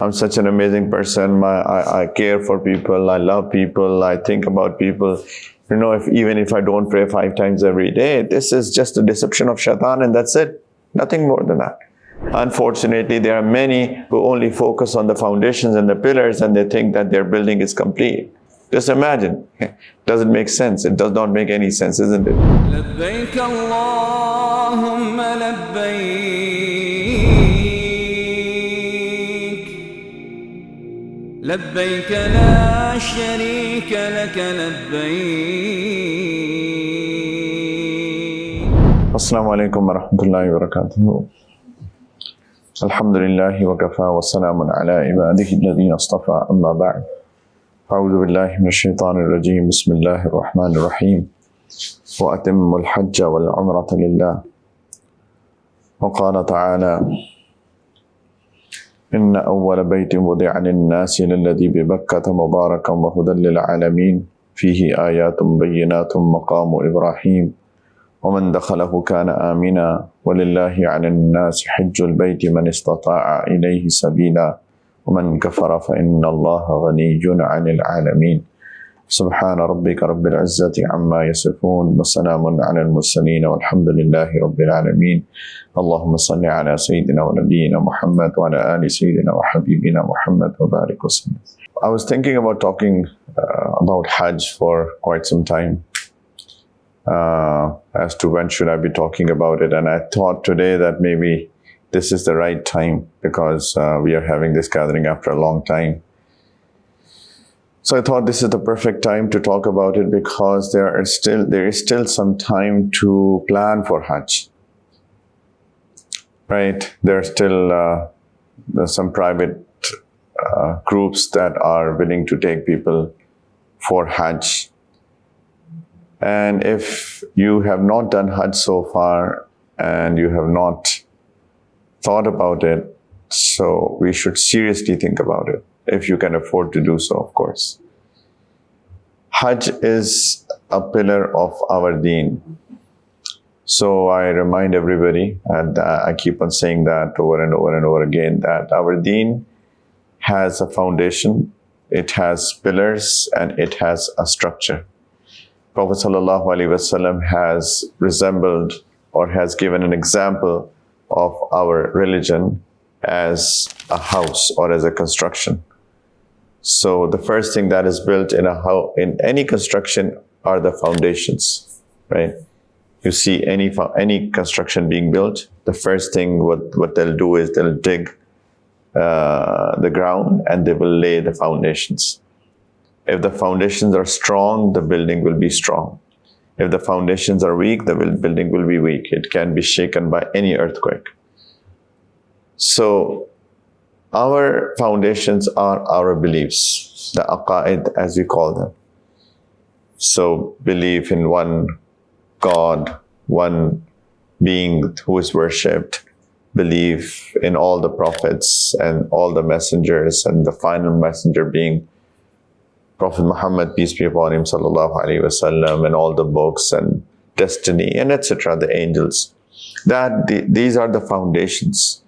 I'm such an amazing person. I care for people. I love people. I think about people. Even if I don't pray 5 times every day, this is just a deception of shaitan, and that's it. Nothing more than that. Unfortunately, there are many who only focus on the foundations and the pillars, and they think that their building is complete. Just imagine. Doesn't make sense. It does not make any sense, isn't it? لبيك اللهم لبيك لبيك لا شريك لك لبيك. Assalamu alaikum wa rahmatullahi wa barakatuh. Alhamdulillahi wa kafa wa salamun ala ibadihi alladhina astafa, amma ba'd. A'udhu billahi minash shaitanir rajim. Bismillahir rahmanir rahim. Wa atimmul hajja wal umrata lillah. Wa qala ta'ala: Inna awwala baytin wudi'a lin-nasi lalladhi bi Bakkata mubarakan wa hudan lil alamin fihi ayatun bayyinatun maqamu Ibrahim. ومن دخله كان آمنا ولله على الناس حج البيت من استطاع إليه سبيلا ومن كفر فإن الله غني عن العالمين سبحان ربك رب العزة عما يصفون وسلام على المرسلين والحمد لله رب العالمين اللهم صل على سيدنا ونبينا محمد وعلى آل سيدنا وحبيبنا محمد وبارك وسلم. I was thinking about talking about Hajj for quite some time. As to when should I be talking about it, and I thought today that maybe this is the right time because we are having this gathering after a long time. So I thought this is the perfect time to talk about it because there is still some time to plan for Hajj. Right? There are still some private groups that are willing to take people for Hajj. And if you have not done Hajj so far and you have not thought about it, so we should seriously think about it, if you can afford to do so, of course. Hajj is a pillar of our deen. So I remind everybody, and I keep on saying that over and over and over again, that our deen has a foundation, it has pillars, and it has a structure. Prophet ﷺ has resembled or has given an example of our religion as a house or as a construction. So the first thing that is built in any construction are the foundations, right? You see any construction being built, the first thing what they'll do is they'll dig the ground and they will lay the foundations. If the foundations are strong, the building will be strong. If the foundations are weak, the building will be weak. It can be shaken by any earthquake. So our foundations are our beliefs, the aqaid as we call them. So belief in one God, one being who is worshipped, belief in all the prophets and all the messengers, and the final messenger being Prophet Muhammad, peace be upon him, sallallahu alaihi wasallam, and all the books and destiny and etc., the angels. These are the foundations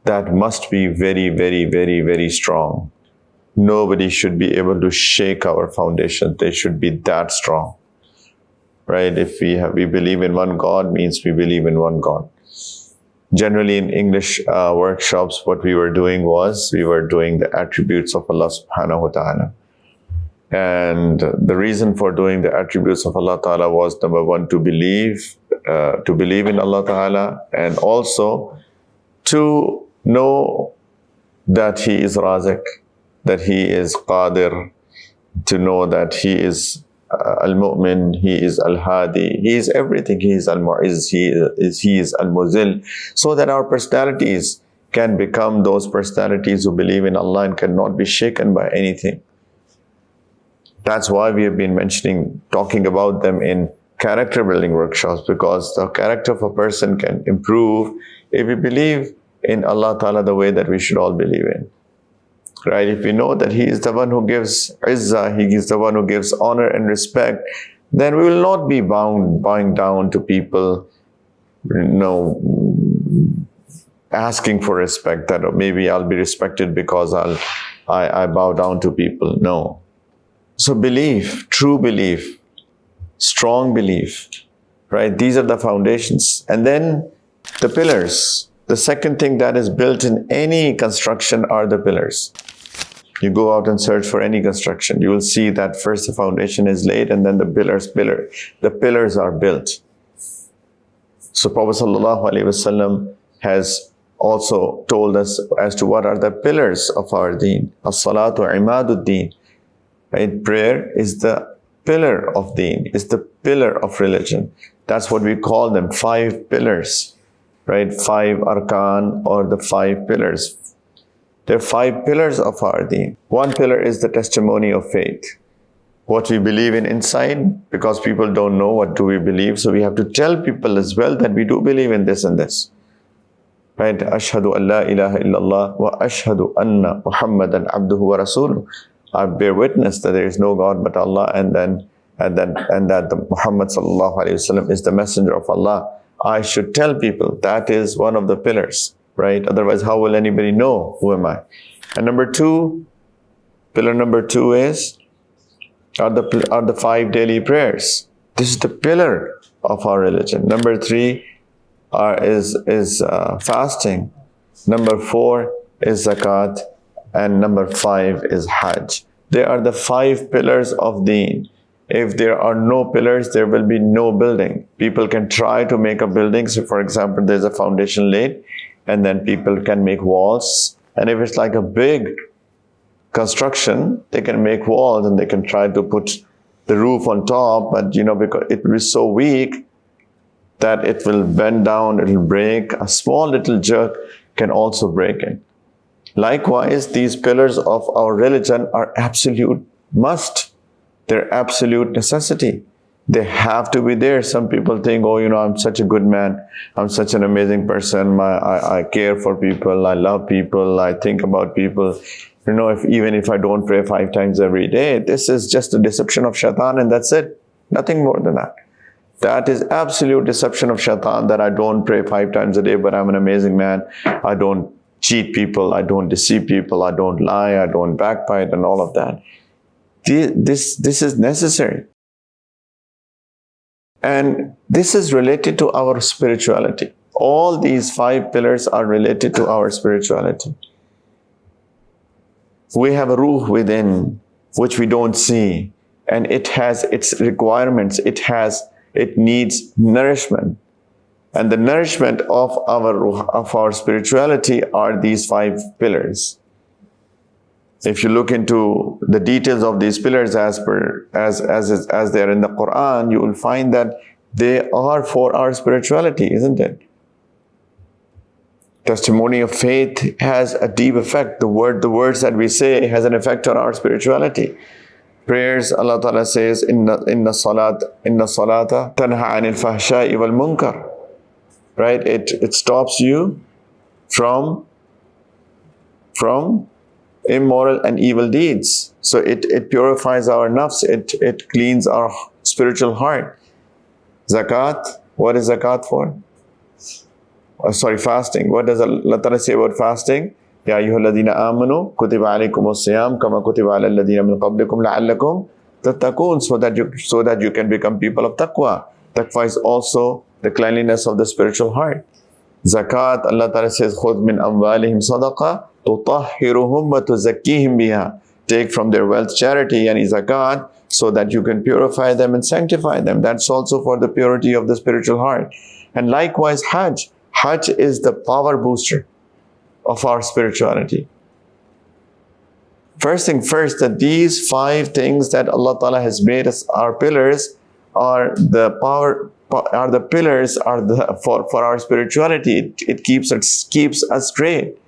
that must be very, very, very, very strong. Nobody should be able to shake our foundations. They should be that strong, right? If we believe in one God, means we believe in one God. Generally in English workshops, what we were doing was we were doing the attributes of Allah subhanahu wa ta'ala. And the reason for doing the attributes of Allah Ta'ala was, number one, to believe in Allah Ta'ala, and also to know that He is Razik, that He is Qadir, to know that He is Al-Mu'min, He is Al-Hadi, He is everything, He is Al-Mu'izz, He is Al-Muzil, so that our personalities can become those personalities who believe in Allah and cannot be shaken by anything. That's why we have been talking about them in character building workshops, because the character of a person can improve if we believe in Allah Ta'ala the way that we should all believe in. Right? If we know that He is the one who gives izzah, He is the one who gives honor and respect, then we will not be bowing down to people, asking for respect, that maybe I'll be respected because I bow down to people. No. So belief, true belief, strong belief, right? These are the foundations. And then the pillars. The second thing that is built in any construction are the pillars. You go out and search for any construction, you will see that first the foundation is laid and then the pillars are built. So Prophet ﷺ has also told us as to what are the pillars of our deen. As-salatu imaduddin. Right? Prayer is the pillar of deen, is the pillar of religion. That's what we call them, 5 pillars, right? 5 arkan, or the 5 pillars. There are 5 pillars of our deen. One pillar is the testimony of faith. What we believe in inside, because people don't know what do we believe, so we have to tell people as well that we do believe in this and this. Right? Ashhadu an la ilaha illallah wa ashhadu anna Muhammadan abduhu wa rasuluh. I bear witness that there is no God but Allah, and that the Muhammad sallallahu alaihi wasallam is the messenger of Allah. I should tell people that is one of the pillars, right? Otherwise, how will anybody know who am I? And pillar number two are the 5 daily prayers. This is the pillar of our religion. Number 3 is fasting. Number 4 is zakat, and number 5 is Hajj. They are the 5 pillars of deen. If there are no pillars, there will be no building. People can try to make a building. So for example, there's a foundation laid, and then people can make walls. And if it's like a big construction, they can make walls and they can try to put the roof on top, but because it is so weak that it will bend down, it will break. A small little jerk can also break it. Likewise, these pillars of our religion are absolute must. They're absolute necessity. They have to be there. Some people think, I'm such a good man. I'm such an amazing person. I care for people. I love people. I think about people. Even if I don't pray 5 times every day, this is just a deception of shaitan, and that's it. Nothing more than that. That is absolute deception of shaitan, that I don't pray 5 times a day, but I'm an amazing man. I don't cheat people. I don't deceive people. I don't lie. I don't backbite, and all of that. This is necessary. And this is related to our spirituality. All these 5 pillars are related to our spirituality. We have a ruh within, which we don't see, and it has its requirements. It needs nourishment. And the nourishment of our ruh, of our spirituality, are these 5 pillars. If you look into the details of these pillars as they are in the Quran, you will find that they are for our spirituality, isn't it? Testimony of faith has a deep effect. The words that we say has an effect on our spirituality. Prayers, Allah Ta'ala says, Inna salata tanha anil fahsha'i wal munkar. Right? It stops you from immoral and evil deeds. So it purifies our nafs. It cleans our spiritual heart. Zakat, what is zakat for? Fasting. What does Allah Ta'ala say about fasting? Ya ayyuhalladhina amanu kutiba alaykumus siyam kama kutiba alal ladhina min qablikum la'allakum tattaqun, so that you can become people of taqwa. Taqwa is also the cleanliness of the spiritual heart. Zakat, Allah Ta'ala says, khudh min amwalihim sadaqa tutahhiruhum wa tuzakkihim biha. Take from their wealth charity, yani zakat, so that you can purify them and sanctify them. That's also for the purity of the spiritual heart. And likewise, Hajj. Hajj is the power booster of our spirituality. First thing first, that these 5 things that Allah Ta'ala has made us our pillars are the pillars for our spirituality. It keeps us straight.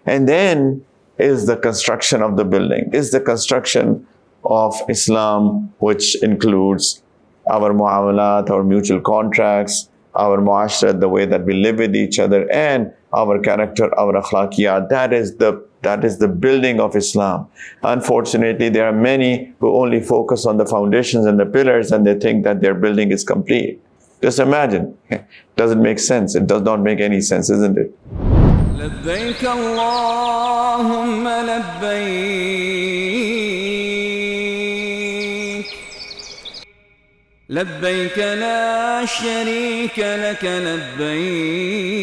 And then is the construction of the building, is the construction of Islam, which includes our muamalat, our mutual contracts, our muashrat, the way that we live with each other, and our character, our akhlaqiyat. That is the building of Islam. Unfortunately, there are many who only focus on the foundations and the pillars, and they think that their building is complete. Just imagine. Doesn't make sense. It does not make any sense, isn't it? لبيك اللهم لبيك لبيك لا شريك لك لبيك